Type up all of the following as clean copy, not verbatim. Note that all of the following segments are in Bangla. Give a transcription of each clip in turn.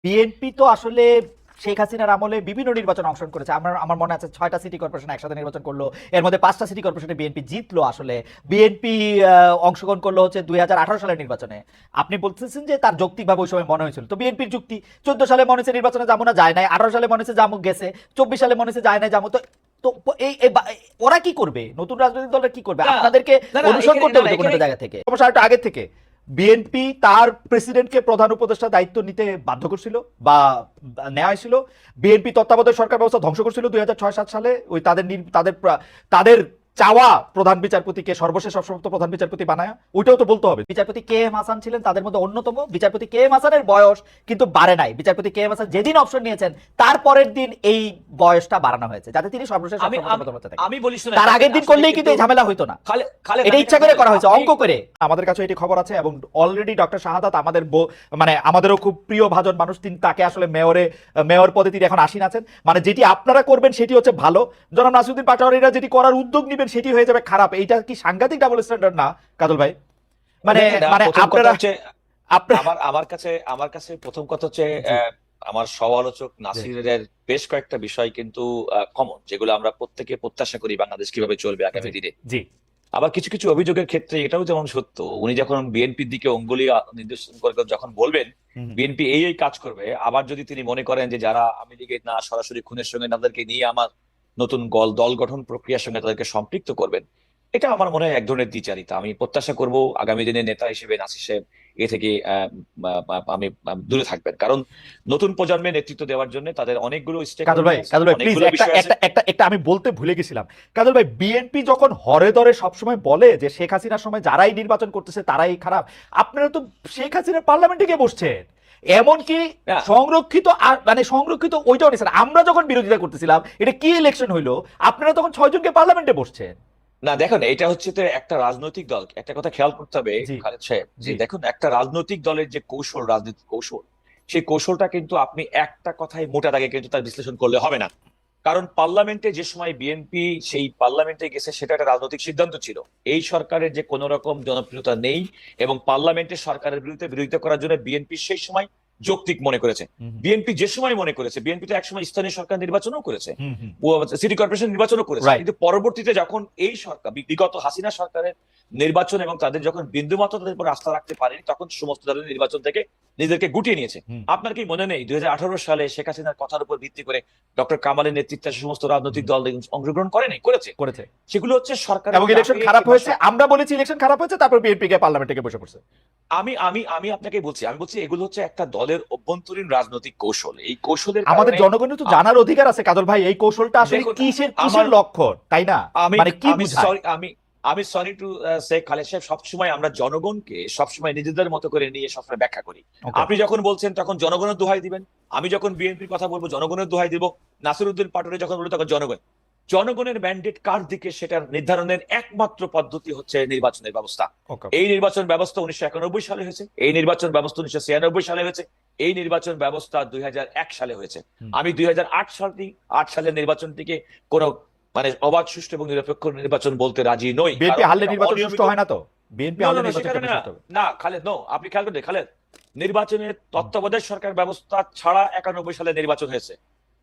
বিএনপি তো আসলে শেখ হাসিনার আমলে বিভিন্ন নির্বাচনে অংশগ্রহণ করেছে। আমার মনে আছে ৬টা সিটি কর্পোরেশন একসাথে নির্বাচন করলো, এর মধ্যে ৫টা সিটি কর্পোরেশনে বিএনপি জিতলো। আসলে বিএনপি অংশগ্রহণ করলো হচ্ছে ২০১৮ সালের নির্বাচনে। আপনি বলতেছেন যে তার যৌক্তিকভাবে ওই সময় মনে হয়েছিল, তো বিএনপির যুক্তি ১৪ সালে মনে হচ্ছে নির্বাচনে যাবো না, যায় নাই। ১৮ সালে মনে হচ্ছে যাবো, গেছে। ২৪ সালে মনে হচ্ছে যায় নাই, যাবো। তো তো ওরা কি করবে? নতুন রাজনৈতিক দলরা কি করবে? না আপনাদেরকে না না অনুসরণ এখানে করতে না হবে না তো কোনো এখানে একটা জায়গা থেকে। সমস্যা একটা আগে থেকে বিএনপি তার প্রেসিডেন্টকে প্রধান উপদেষ্টা দায়িত্ব নিতে বাধ্য করছিল বা নেওয়া হয়েছিল। বিএনপি তত্ত্বাবধায়ক সরকার ব্যবস্থা ধ্বংস করছিল ২০০৬-৭ সালে। ওই তাদের চাওয়া প্রধান বিচারপতিকে সর্বশেষ অবসরপ্রাপ্ত প্রধান বিচারপতি বানায়, ওইটাও তো বলতে হবে। বিচারপতি কে এম হাসান ছিলেন তাদের মধ্যে অন্যতম। বিচারপতি কে এম হাসানের বয়স কিন্তু বাড়ে নাই। বিচারপতি কে এম হাসান যেদিন অবসর নিয়েছেন তার পরের দিন এই বয়সটা বাড়ানো হয়েছে, যাতে তিনি সর্বশেষ আমি অবসরপ্রাপ্ত প্রধান বিচারপতি থাকেন। আমি বলি শুনে তার আগের দিন করলেই কিন্তু এই ঝামেলা হইতো না। খালেদ এটা আমি ইচ্ছা করে করা হয়েছে, আপনি অঙ্ক করে। আমাদের কাছে এটি খবর আছে এবং অলরেডি ডক্টর শাহাদাত আমাদের মানে আমাদেরও খুব প্রিয় ভাজন মানুষ, তিনি তাকে আসলে মেয়র পদে তিনি এখন আসীন আছেন। মানে যেটি আপনারা করবেন সেটি হচ্ছে ভালো, জনাব নাসিরউদ্দিন পাটোয়ারিরা যেটি করার উদ্যোগ নেবেন সেটি হয়ে যাবে খারাপ। এইটা কি সাংঘাতিক ডাবল স্ট্যান্ডার্ড না কাজল ভাই? মানে দেখেন, মানে প্রথম কথা আপনারা হচ্ছে আপনারা আমার কাছে প্রথম কথা হচ্ছে জি আমার সমালোচক জি নাসিরের বেশ কয়েকটা বিষয় কিন্তু কমন, যেগুলো আমরা প্রত্যেকে প্রত্যাশা করি বাংলাদেশ কিভাবে চলবে জি আগামী দিনে। জি আবার কিছু কিছু অভিযোগের ক্ষেত্রে এটাও যেমন সত্য, উনি যখন বিএনপির দিকে অঙ্গুলি নির্দেশন করে যখন বলবেন হুম, বিএনপি এই কাজ করবে, আবার যদি তিনি মনে করেন যে যারা আওয়ামী লীগের না সরাসরি খুনের সঙ্গে তাদেরকে নিয়ে আমার নতুন দল গঠন প্রক্রিয়ার সঙ্গে তাদেরকে সম্পৃক্ত করবেন, এটা আমার মনে হয় এক ধরনের দ্বিচারিতা। আমি প্রত্যাশা করব আগামী দিনে নেতা হিসেবে নাসির সাহেব এ থেকে আমি দূরে থাকবেন, কারণ নতুন প্রজন্মের নেতৃত্ব দেওয়ার জন্য তাদের অনেকগুলো স্টেক হোল্ডার আছে, কাজল ভাই প্লিজ অনেকগুলো একটা বিষয় আছে। একটা একটা একটা আমি বলতে ভুলে গেছিলাম। কাজল ভাই, বিএনপি যখন হরে ধরে সবসময় বলে যে শেখ হাসিনার সময় যারাই নির্বাচন করতেছে তারাই খারাপ, আপনারা তো শেখ হাসিনার পার্লামেন্টে গিয়ে বসছেন। এমনকি না সংরক্ষিত মানে সংরক্ষিত ওইটাও নিয়েছেন। আমরা যখন বিরোধিতা করতেছিলাম এটা কি ইলেকশন হইলো, আপনারা তখন ৬ জনকে পার্লামেন্টে বসছেন। না দেখুন, এটা হচ্ছে তো একটা রাজনৈতিক দল, একটা কথা খেয়াল করতে হবে জি খালেদ সাহেব, যে জি দেখুন একটা রাজনৈতিক দলের যে কৌশল, রাজনৈতিক কৌশল, সেই কৌশলটা কিন্তু আপনি একটা কথায় মোটা দাগে কিন্তু তার বিশ্লেষণ করলে হবে না। কারণ পার্লামেন্টে যে সময় বিএনপি সেই পার্লামেন্টে গেছে সেটা একটা রাজনৈতিক সিদ্ধান্ত ছিল। এই সরকারের যে কোনো রকম জনপ্রিয়তা নেই এবং পার্লামেন্টে সরকারের বিরুদ্ধে বিরোধিতা করার জন্য বিএনপি সেই সময় যৌক্তিক মনে করেছে। হুম বিএনপি যে সময় মনে করেছে, বিএনপি তো একসময় স্থানীয় সরকার নির্বাচনও করেছে, হুম হুম সিটি কর্পোরেশন নির্বাচনও করেছে, রাইট কিন্তু পরবর্তীতে যখন এই সরকার বিগত হাসিনা সরকারের নির্বাচন এবং তাদের যখন বিন্দুমাত্র তাদের উপর আস্থা রাখতে পারেনি, তখন সমস্ত ধরনের নির্বাচন থেকে নিজেদেরকে গুটিয়ে নিয়েছে। হুম আপনার কি মনে নেই ২০১৮ সালে শেখ হাসিনার কথার উপর ভিত্তি করে ডক্টর কামালের নেতৃত্বে সমস্ত রাজনৈতিক হুম দল অংশগ্রহণ করেনি? করেছে। করেছে সেগুলো হচ্ছে সরকারের এবং ইলেকশন চাপে খারাপ কিংবা হয়েছে, আমরা বলেছি ইলেকশন খারাপ হয়েছে, তারপর বিএনপি কে পার্লামেন্টে গিয়ে বসে পড়ছে। আমি আমি আমি আপনাকে বলছি, আমি বলছি এগুলো হচ্ছে একটা দলের অভ্যন্তরীণ রাজনৈতিক কৌশল। এই কৌশলের আমাদের কারণে জনগণের তো জানার অধিকার আছে কাজল ভাই, এই কৌশলটা আসলে দেখুন, কিসের আমার কিসের লক্ষণ, তাই না? আমি মানে কি আমি বুঝায়? সরি আমি সরি টু সে খালেদ সাহেব, সবসময় আমরা জনগণকে সবসময় নিজেদের মতো করে নিয়ে সবসময় ব্যাখ্যা করি। ওকে আপনি যখন বলছেন তখন জনগণের দোহাই দিবেন, আমি যখন বিএনপির কথা বলবো জনগণের দোহাই দিব, নাসিরউদ্দিন পাটোয়ারি যখন বলবো তখন জনগণের ম্যান্ডেট কার দিকে সেটা নির্ধারণের একমাত্র পদ্ধতি হচ্ছে নির্বাচনের ব্যবস্থা। ওকে এই নির্বাচন ব্যবস্থা ১৯৯১ সালে হয়েছে, এই নির্বাচন ব্যবস্থা ১৯৯৬ সালে হয়েছে, এই নির্বাচন ব্যবস্থা ২০০১ সালে হয়েছে। হুম। আমি ২০০৮ সালের নির্বাচনটিকে কোন মানে অবাধ, সুষ্ঠু এবং নিরপেক্ষ নির্বাচন বলতে রাজি নই, বিএনপি কারণ হারলে এটা নির্বাচন অনিয়মিত। সুষ্ঠু হয় না তো? বিএনপি হারলে নির্বাচন সেখানে কেন না, সুষ্ঠু হবে? না খালেদ, নো, আপনি খেয়াল করতে খালেদ, নির্বাচনের তত্ত্বাবধায়ক সরকার ব্যবস্থা ছাড়া ৯১ সালে নির্বাচন হয়েছে।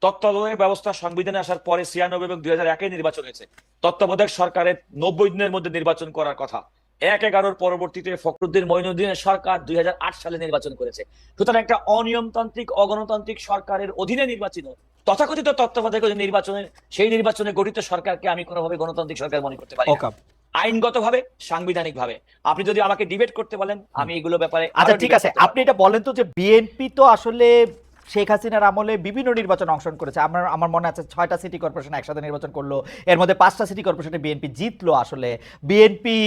তত্ত্বাবধায়ক ব্যবস্থা সংবিধানে আসার পরে ৯৬ এবং ২০০১ নির্বাচন হয়েছে। তত্ত্বাবধায়ক সরকারের ৯০ দিনের মধ্যে নির্বাচন করার কথা। ১/১১ পরবর্তীতে ফখরুদ্দিন মঈনুদ্দিনের সরকার ২০০৮ সালে নির্বাচন করেছে। সুতরাং একটা অনিয়মতান্ত্রিক অগণতান্ত্রিক সরকারের অধীনে নির্বাচিত তথাকথিত তত্ত্বাবধায়ক নির্বাচনের সেই নির্বাচনে গঠিত সরকারকে আমি কোনোভাবে গণতান্ত্রিক সরকার মনে করতে পারি না, ওকে আইনগতভাবে, সাংবিধানিক ভাবে। আপনি যদি আমাকে ডিবেট করতে বলেন, আমি এগুলো ব্যাপারে আচ্ছা আরো ঠিক ডিবেট আছে, করতে আপনি পারবো। এটা বলেন তো যে বিএনপি তো আসলে শেখ হাসিনার আমলে বিভিন্ন নির্বাচনে অংশগ্রহণ করেছে। আমার মনে আছে ৬টা সিটি কর্পোরেশন একসাথে নির্বাচন করলো, এর মধ্যে ৫টা সিটি কর্পোরেশনে বিএনপি জিতলো। আসলে বিএনপি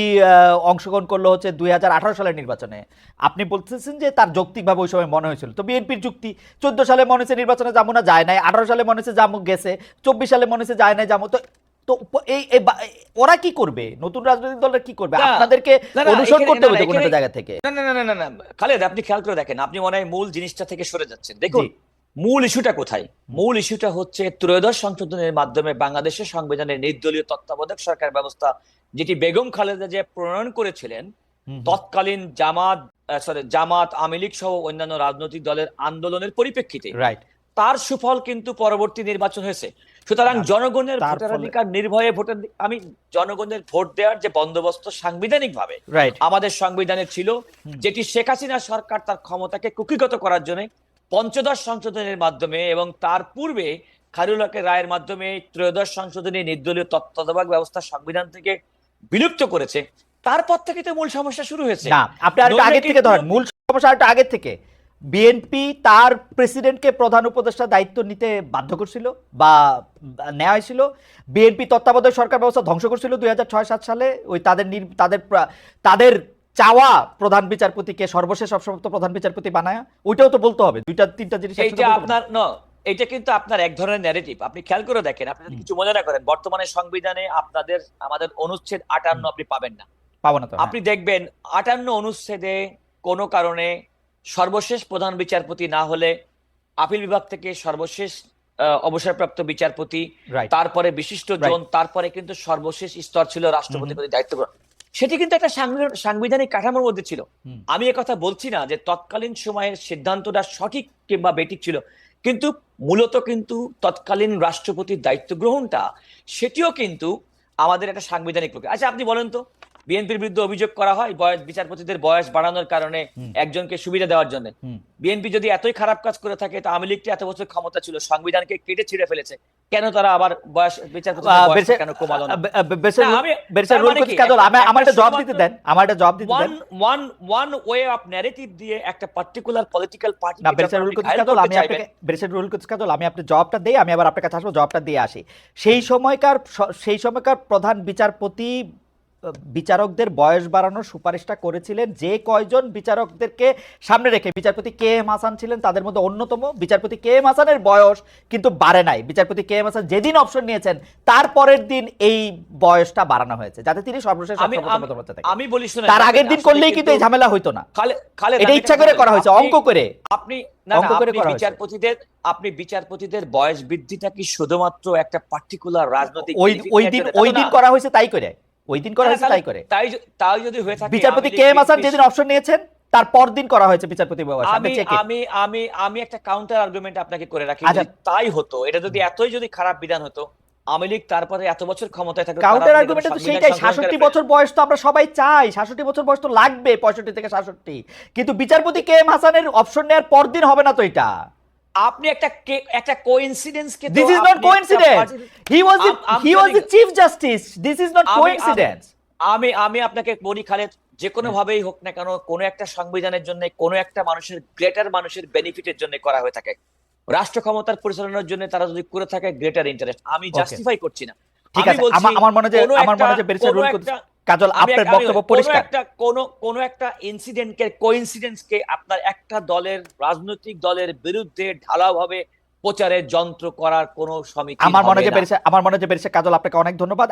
অংশগ্রহণ করলো হচ্ছে ২০১৮ সালের নির্বাচনে। আপনি বলতেছেন যে তার যৌক্তিকভাবে ওই সময় মনে হয়েছিল, তো বিএনপির যুক্তি ১৪ সালে মনে হচ্ছে নির্বাচনে যাবো না, যায় নাই। ১৮ সালে মনে হচ্ছে যাবো, গেছে। ২৪ সালে মনে হচ্ছে যায় নাই, যাবো। তো তো ওরা কি করবে? নতুন রাজনৈতিক দলরা কি করবে? না আপনাদেরকে না না অনুসরণ এখানে করতে না হবে না তো কোনো এখানে একটা জায়গা থেকে। না না না না না না খালেদ, আপনি খেয়াল করে দেখেন, আপনি মনে হয় মূল জিনিসটা থেকে সরে যাচ্ছেন। জি দেখুন, মূল ইস্যুটা কোথায়? মূল ইস্যুটা হচ্ছে ত্রয়োদশ সংশোধনের মাধ্যমে বাংলাদেশের সংবিধানের নির্দলীয় তত্ত্বাবধায়ক সরকার ব্যবস্থা, যেটি বেগম খালেদা জিয়া প্রণয়ন করেছিলেন, তৎকালীন জামাত আওয়ামী লীগ সহ অন্যান্য রাজনৈতিক দলের আন্দোলনের পরিপ্রেক্ষিতে রাইট। তার সুফল কিন্তু পরবর্তী নির্বাচন হয়েছে। সুতরাং জনগণের তার ভোটাধিকার নির্ভয়ে আমি জনগণের ভোট দেওয়ার যে বন্দোবস্ত সাংবিধানিক ভাবে রাইট। আমাদের সংবিধানে ছিল, যেটি শেখ হাসিনা সরকার তার ক্ষমতাকে কুক্ষিগত করার জন্য পঞ্চদশ সংশোধনের মাধ্যমে এবং তার পূর্বে খায়রুল হকের রায়ের মাধ্যমে ত্রয়োদশ সংশোধনী নির্দলীয় তত্ত্বাবধায়ক ব্যবস্থা সংবিধান থেকে বিলুপ্ত করেছে, তারপর থেকে তো মূল সমস্যা শুরু হয়েছে। না, আপনি আরেকটু আগের থেকে ধরেন, মূল সমস্যা আরেকটু আগের থেকে। বিএনপি তার প্রেসিডেন্টকে প্রধান উপদেষ্টা দায়িত্ব নিতে বাধ্য করছিল বা নেওয়া হয়েছিল। বিএনপি তত্ত্বাবধায়ক সরকার ব্যবস্থা ধ্বংস করছিল 2006-7 সালে। ওই তাদের চাওয়া প্রধান বিচারপতিকে সর্বশেষ অবসরপ্রাপ্ত প্রধান বিচারপতি বানায়। ওইটাও তো বলতে হবে, দুইটা তিনটা জিনিস এইটা আপনার এটা কিন্তু আপনার এক ধরনের ন্যারেটিভ। আপনি খেয়াল করে দেখেন, আপনি যদি কিছু মনে না করেন, বর্তমানে সংবিধানে আমাদের অনুচ্ছেদ 58 আপনি পাবেন না, পাবো না তো। আপনি দেখবেন 58 অনুচ্ছেদে কোনো কারণে সর্বশেষ প্রধান বিচারপতি না হলে আপিল বিভাগ থেকে সর্বশেষ অবসরপ্রাপ্ত বিচারপতি, তারপরে বিশিষ্ট জন, তারপরে কিন্তু সর্বশেষ স্তর ছিল রাষ্ট্রপতির প্রতি দায়িত্ব গ্রহণ। সেটি কিন্তু একটা সাংবিধানিক কাঠামোর মধ্যে ছিল। আমি কথা বলছি না যে তৎকালীন সময়ের সিদ্ধান্তটা সঠিক কিংবা বেঠিক ছিল, কিন্তু মূলত কিন্তু তৎকালীন রাষ্ট্রপতির দায়িত্ব গ্রহণটা সেটিও কিন্তু আমাদের একটা সাংবিধানিক প্রক্রিয়া। আচ্ছা, আপনি বলেন তো, বিএনপির বিরুদ্ধে অভিযোগ করা হয় বিচারপতিদের বয়স বাড়ানোর কারণে একজনকে সুবিধা দেওয়ার জন্য। বিএনপি যদি এতই খারাপ কাজ করে থাকে, তা আওয়ামী লীগটি এত বছর ক্ষমতা ছিল, সংবিধানকে কেটে ছিঁড়ে ফেলেছে, কেন তারা আবার বিচারপতিদের বয়স কেন কমালো না? আমার একটা জবাব দিতে দেন। ওয়ান ওয়ে অফ ন্যারেটিভ দিয়ে একটা পার্টিকুলার পলিটিক্যাল পার্টি। আমি আপনার জবাবটা দেই, আমি আবার আপনার কাছে আসবো, জবাবটা দিয়ে আসি। সেই সময়কার প্রধান বিচারপতি বিচারকদের বয়স বাড়ানোর সুপারিশটা করেছিলেন যে কয়জন বিচারকদেরকে সামনে রেখে। বিচারপতি কে এম হাসান ছিলেন তাদের মধ্যে অন্যতম। বিচারপতি কে এম হাসানের বয়স কিন্তু বাড়ে নাই। বিচারপতি কে এম হাসান যেদিন অপশন নিয়েছেন তার পরের দিন এই বয়সটা বাড়ানো হয়েছে, যাতে তিনি সর্বশেষ আমি বলি শুনে, তার আগের দিন করলেই কিন্তু এই ঝামেলা হইতো না। এটা ইচ্ছা করে করা হয়েছে, অঙ্ক করে। বিচারপতিদের বয়স বৃদ্ধিটা কি শুধুমাত্র একটা পার্টিকুলার রাজনৈতিক ওই দিন করা হয়েছে তাই করে, ওই দিন করা হয়েছে তাই করে। তাই যদি হয়ে থাকে, বিচারপতি কে এম হাসান যেদিন অপশন নিয়েছেন তার পরদিন করা হয়েছে বিচারপতি বয়স। আমি একটা কাউন্টার আর্গুমেন্ট আপনাকে করে রাখি, তাই হতো। এটা যদি এতই যদি খারাপ বিধান হতো, আওয়ামী লীগ তারপরে এত বছর ক্ষমতায় থাকে, কাউন্টার আর্গুমেন্ট তো সেটাই। 66 বছর বয়স তো আমরা সবাই চাই, 66 বছর বয়স তো লাগবে, 65 থেকে 66। কিন্তু বিচারপতি কে এম হাসানের অপশন নেওয়ার পরদিন হবে না তো এটা। আপনি একটা coincidence K, this is not coincidence. He was the chief justice. This is not coincidence. আমি আপনাকে বলি খালেদ, যে কোনো ভাবেই হোক না কেন, কোনো একটা সংবিধানের জন্য, কোনো একটা মানুষের বেনিফিটের জন্য করা হয়ে থাকে, রাষ্ট্র ক্ষমতার পরিচালনার জন্য তারা যদি করে থাকে গ্রেটার ইন্টারেস্ট, আমি জাস্টিফাই করছি না। ঠিক আছে, আমার মনে হয় বেরিসের রুল কাজল আপনার বক্তব্য পরিষ্কার। কোন একটা ইনসিডেন্টকে, কোইন্সিডেন্সকে আপনার একটা দলের, রাজনৈতিক দলের বিরুদ্ধে ঢালাওভাবে প্রচারের যন্ত্র করার কোনো সমিতি। আমার মনে হয় বেরিসের কাজল, আপনাকে অনেক ধন্যবাদ।